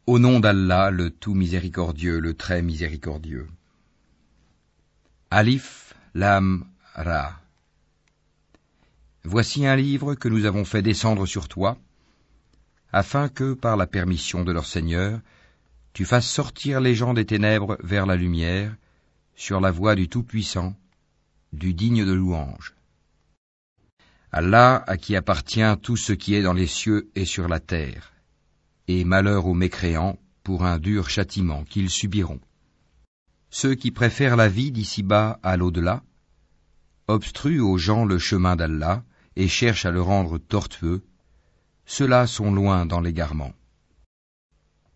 Au nom d'Allah, le tout miséricordieux, le très miséricordieux. Alif, Lam, Ra. Voici un livre que nous avons fait descendre sur toi, afin que, par la permission de leur Seigneur, tu fasses sortir les gens des ténèbres vers la lumière, sur la voie du Tout-Puissant, du digne de louange. Allah, à qui appartient tout ce qui est dans les cieux et sur la terre, et malheur aux mécréants pour un dur châtiment qu'ils subiront. Ceux qui préfèrent la vie d'ici-bas à l'au-delà, obstruent aux gens le chemin d'Allah et cherchent à le rendre tortueux, ceux-là sont loin dans l'égarement.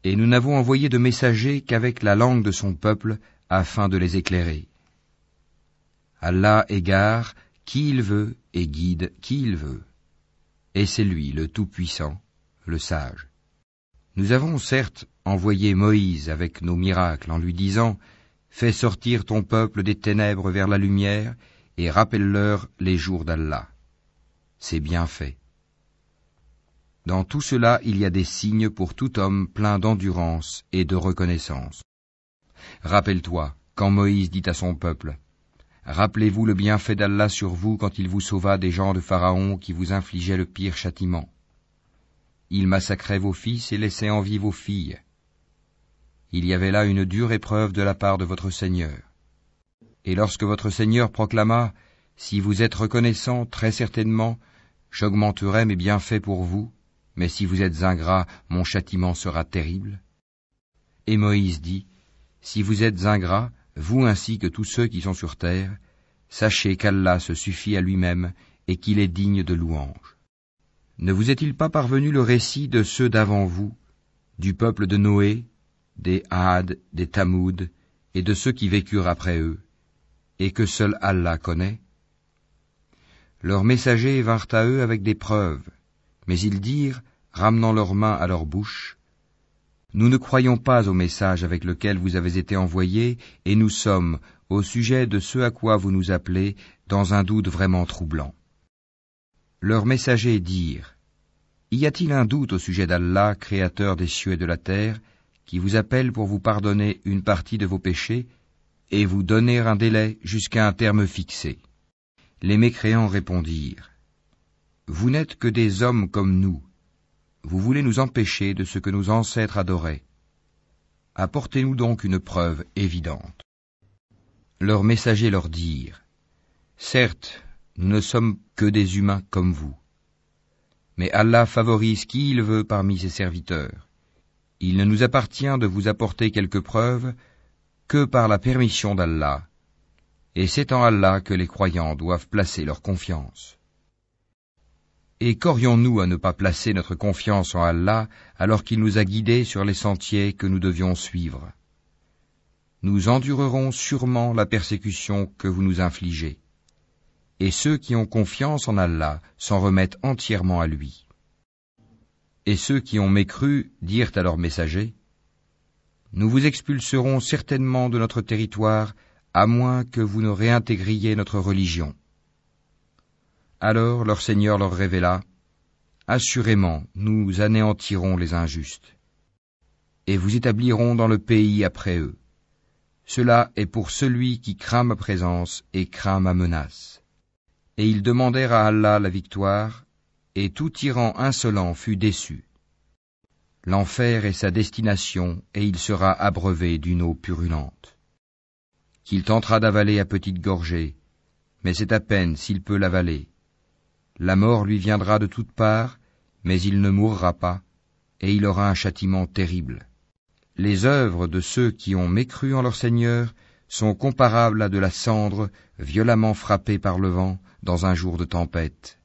Et nous n'avons envoyé de messagers qu'avec la langue de son peuple afin de les éclairer. Allah égare qui il veut et guide qui il veut. Et c'est lui le Tout-Puissant, le Sage. Nous avons certes envoyé Moïse avec nos miracles en lui disant « Fais sortir ton peuple des ténèbres vers la lumière et rappelle-leur les jours d'Allah. » C'est bien fait. Dans tout cela, il y a des signes pour tout homme plein d'endurance et de reconnaissance. Rappelle-toi, quand Moïse dit à son peuple « Rappelez-vous le bienfait d'Allah sur vous quand il vous sauva des gens de Pharaon qui vous infligeaient le pire châtiment. Il massacrait vos fils et laissait en vie vos filles. Il y avait là une dure épreuve de la part de votre Seigneur. Et lorsque votre Seigneur proclama « Si vous êtes reconnaissants, très certainement, j'augmenterai mes bienfaits pour vous, mais si vous êtes ingrats, mon châtiment sera terrible. » Et Moïse dit « Si vous êtes ingrats, vous ainsi que tous ceux qui sont sur terre, sachez qu'Allah se suffit à lui-même et qu'il est digne de louange. » Ne vous est-il pas parvenu le récit de ceux d'avant vous, du peuple de Noé, des Had, des Tamoud, et de ceux qui vécurent après eux, et que seul Allah connaît? Leurs messagers vinrent à eux avec des preuves, mais ils dirent, ramenant leurs mains à leur bouche, « Nous ne croyons pas au message avec lequel vous avez été envoyés, et nous sommes, au sujet de ce à quoi vous nous appelez, dans un doute vraiment troublant. » Leurs messagers dirent, « Y a-t-il un doute au sujet d'Allah, créateur des cieux et de la terre, qui vous appelle pour vous pardonner une partie de vos péchés et vous donner un délai jusqu'à un terme fixé ?» Les mécréants répondirent, « Vous n'êtes que des hommes comme nous. Vous voulez nous empêcher de ce que nos ancêtres adoraient. Apportez-nous donc une preuve évidente. » Leurs messagers leur dirent, « Certes, nous ne sommes que des humains comme vous. Mais Allah favorise qui il veut parmi ses serviteurs. Il ne nous appartient de vous apporter quelques preuves que par la permission d'Allah, et c'est en Allah que les croyants doivent placer leur confiance. Et qu'aurions-nous à ne pas placer notre confiance en Allah alors qu'il nous a guidés sur les sentiers que nous devions suivre? Nous endurerons sûrement la persécution que vous nous infligez. Et ceux qui ont confiance en Allah s'en remettent entièrement à lui. Et ceux qui ont mécru dirent à leurs messagers, « Nous vous expulserons certainement de notre territoire, à moins que vous ne réintégriez notre religion. » Alors leur Seigneur leur révéla, « Assurément, nous anéantirons les injustes, et vous établirons dans le pays après eux. Cela est pour celui qui craint ma présence et craint ma menace. » Et ils demandèrent à Allah la victoire, et tout tyran insolent fut déçu. L'enfer est sa destination, et il sera abreuvé d'une eau purulente, qu'il tentera d'avaler à petites gorgées, mais c'est à peine s'il peut l'avaler. La mort lui viendra de toutes parts, mais il ne mourra pas, et il aura un châtiment terrible. Les œuvres de ceux qui ont mécru en leur Seigneur sont comparables à de la cendre violemment frappée par le vent dans un jour de tempête.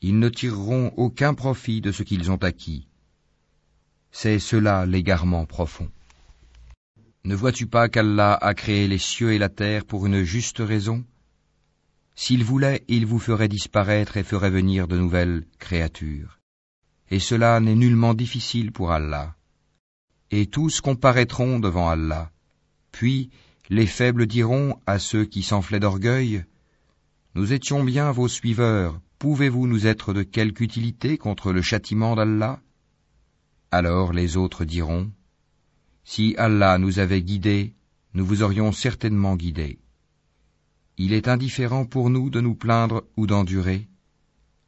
Ils ne tireront aucun profit de ce qu'ils ont acquis. C'est cela l'égarement profond. Ne vois-tu pas qu'Allah a créé les cieux et la terre pour une juste raison? S'il voulait, il vous ferait disparaître et ferait venir de nouvelles créatures. Et cela n'est nullement difficile pour Allah. Et tous comparaîtront devant Allah. Puis, les faibles diront à ceux qui s'enflaient d'orgueil, « Nous étions bien vos suiveurs, pouvez-vous nous être de quelque utilité contre le châtiment d'Allah ?» Alors les autres diront, si Allah nous avait guidés, nous vous aurions certainement guidés. Il est indifférent pour nous de nous plaindre ou d'endurer,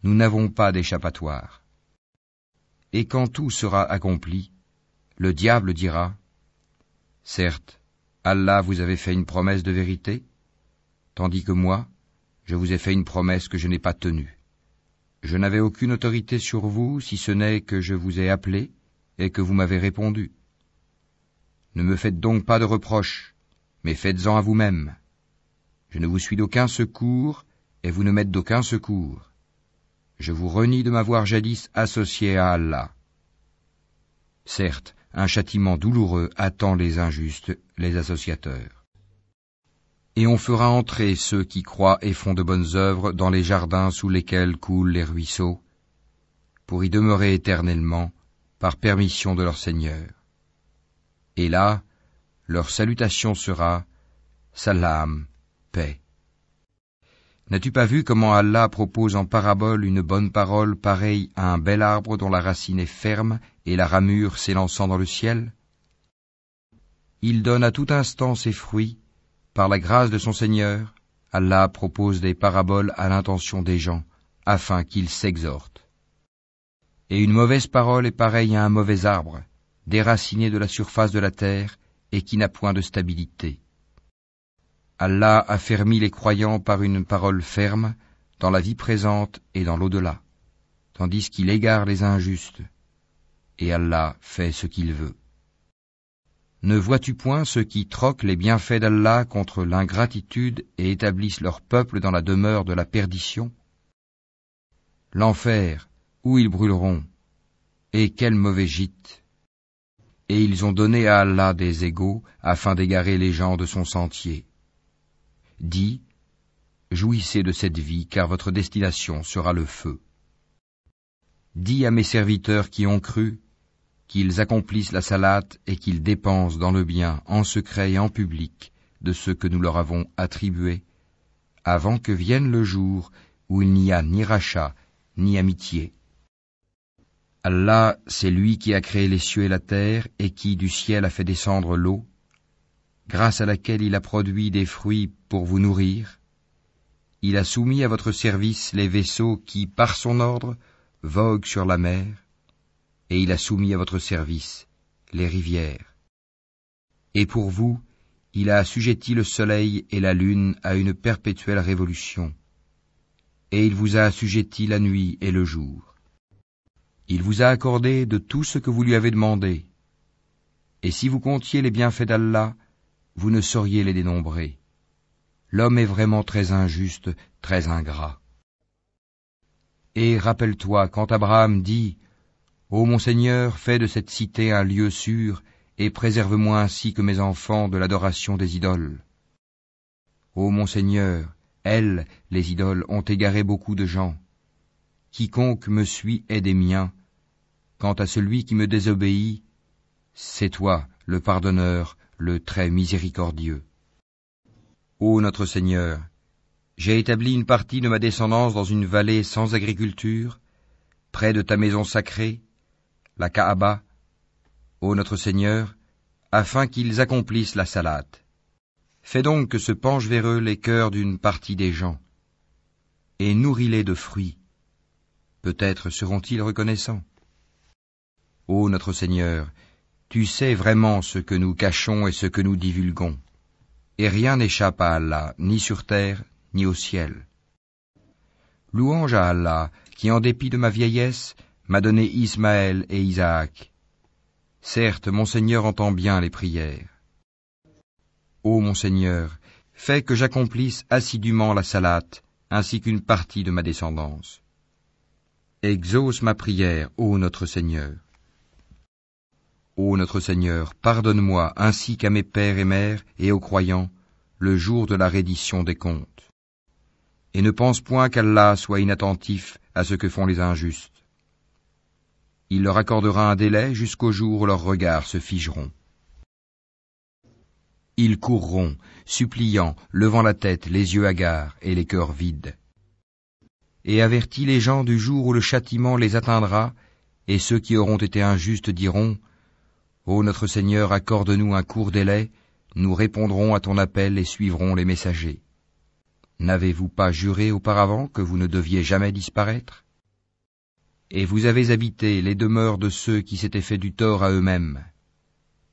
nous n'avons pas d'échappatoire. Et quand tout sera accompli, le diable dira, certes, Allah vous avait fait une promesse de vérité, tandis que moi, je vous ai fait une promesse que je n'ai pas tenue. Je n'avais aucune autorité sur vous, si ce n'est que je vous ai appelé et que vous m'avez répondu. Ne me faites donc pas de reproches, mais faites-en à vous-même. Je ne vous suis d'aucun secours, et vous ne m'êtes d'aucun secours. Je vous renie de m'avoir jadis associé à Allah. Certes, un châtiment douloureux attend les injustes, les associateurs. Et on fera entrer ceux qui croient et font de bonnes œuvres dans les jardins sous lesquels coulent les ruisseaux, pour y demeurer éternellement, par permission de leur Seigneur. Et là, leur salutation sera « Salam, paix ». N'as-tu pas vu comment Allah propose en parabole une bonne parole pareille à un bel arbre dont la racine est ferme et la ramure s'élançant dans le ciel? Il donne à tout instant ses fruits. Par la grâce de son Seigneur, Allah propose des paraboles à l'intention des gens, afin qu'ils s'exhortent. Et une mauvaise parole est pareille à un mauvais arbre, déraciné de la surface de la terre et qui n'a point de stabilité. Allah affermit les croyants par une parole ferme dans la vie présente et dans l'au-delà, tandis qu'il égare les injustes, et Allah fait ce qu'il veut. Ne vois-tu point ceux qui troquent les bienfaits d'Allah contre l'ingratitude et établissent leur peuple dans la demeure de la perdition? L'enfer, où ils brûleront, et quel mauvais gîte! Et ils ont donné à Allah des égaux afin d'égarer les gens de son sentier. Dis, jouissez de cette vie, car votre destination sera le feu. Dis à mes serviteurs qui ont cru, qu'ils accomplissent la salate et qu'ils dépensent dans le bien, en secret et en public, de ce que nous leur avons attribué, avant que vienne le jour où il n'y a ni rachat, ni amitié. Allah, c'est lui qui a créé les cieux et la terre, et qui du ciel a fait descendre l'eau, grâce à laquelle il a produit des fruits pour vous nourrir. Il a soumis à votre service les vaisseaux qui, par son ordre, voguent sur la mer, et il a soumis à votre service les rivières. Et pour vous, il a assujetti le soleil et la lune à une perpétuelle révolution, et il vous a assujetti la nuit et le jour. Il vous a accordé de tout ce que vous lui avez demandé, et si vous comptiez les bienfaits d'Allah, vous ne sauriez les dénombrer. L'homme est vraiment très injuste, très ingrat. Et rappelle-toi quand Abraham dit « Ô mon Seigneur, fais de cette cité un lieu sûr, et préserve-moi ainsi que mes enfants de l'adoration des idoles. Ô mon Seigneur, elles, les idoles, ont égaré beaucoup de gens. Quiconque me suit est des miens. Quant à celui qui me désobéit, c'est toi, le pardonneur, le très miséricordieux. Ô notre Seigneur, j'ai établi une partie de ma descendance dans une vallée sans agriculture, près de ta maison sacrée, la Kaaba, ô notre Seigneur, afin qu'ils accomplissent la salate. Fais donc que se penchent vers eux les cœurs d'une partie des gens, et nourris-les de fruits. Peut-être seront-ils reconnaissants. Ô notre Seigneur, tu sais vraiment ce que nous cachons et ce que nous divulguons, et rien n'échappe à Allah, ni sur terre, ni au ciel. Louange à Allah, qui en dépit de ma vieillesse, m'a donné Ismaël et Isaac. Certes, mon Seigneur entend bien les prières. Ô mon Seigneur, fais que j'accomplisse assidûment la salate, ainsi qu'une partie de ma descendance. Exauce ma prière, ô notre Seigneur. Ô notre Seigneur, pardonne-moi ainsi qu'à mes pères et mères et aux croyants, le jour de la reddition des comptes. Et ne pense point qu'Allah soit inattentif à ce que font les injustes. Il leur accordera un délai jusqu'au jour où leurs regards se figeront. Ils courront, suppliant, levant la tête, les yeux hagards et les cœurs vides. Et avertis les gens du jour où le châtiment les atteindra et ceux qui auront été injustes diront, Ô notre Seigneur, accorde-nous un court délai, nous répondrons à ton appel et suivrons les messagers. N'avez-vous pas juré auparavant que vous ne deviez jamais disparaître? Et vous avez habité les demeures de ceux qui s'étaient fait du tort à eux-mêmes.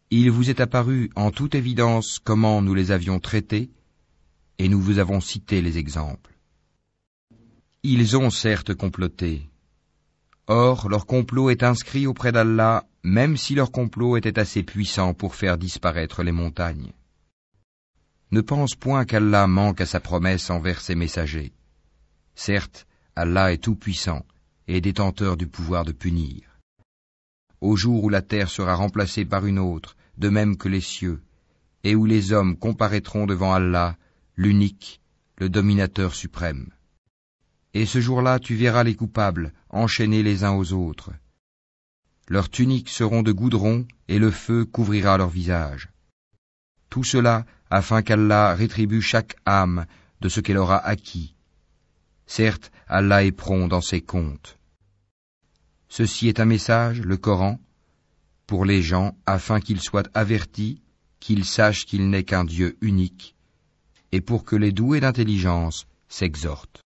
Il vous est apparu en toute évidence comment nous les avions traités, et nous vous avons cité les exemples. Ils ont certes comploté. Or, leur complot est inscrit auprès d'Allah, même si leur complot était assez puissant pour faire disparaître les montagnes. Ne pense point qu'Allah manque à sa promesse envers ses messagers. Certes, Allah est tout-puissant et détenteur du pouvoir de punir. Au jour où la terre sera remplacée par une autre, de même que les cieux, et où les hommes comparaîtront devant Allah, l'unique, le dominateur suprême. Et ce jour-là, tu verras les coupables enchaînés les uns aux autres. Leurs tuniques seront de goudron et le feu couvrira leur visage. Tout cela afin qu'Allah rétribue chaque âme de ce qu'elle aura acquis. Certes, Allah est prompt dans ses comptes. Ceci est un message, le Coran, pour les gens afin qu'ils soient avertis, qu'ils sachent qu'il n'est qu'un Dieu unique, et pour que les doués d'intelligence s'exhortent.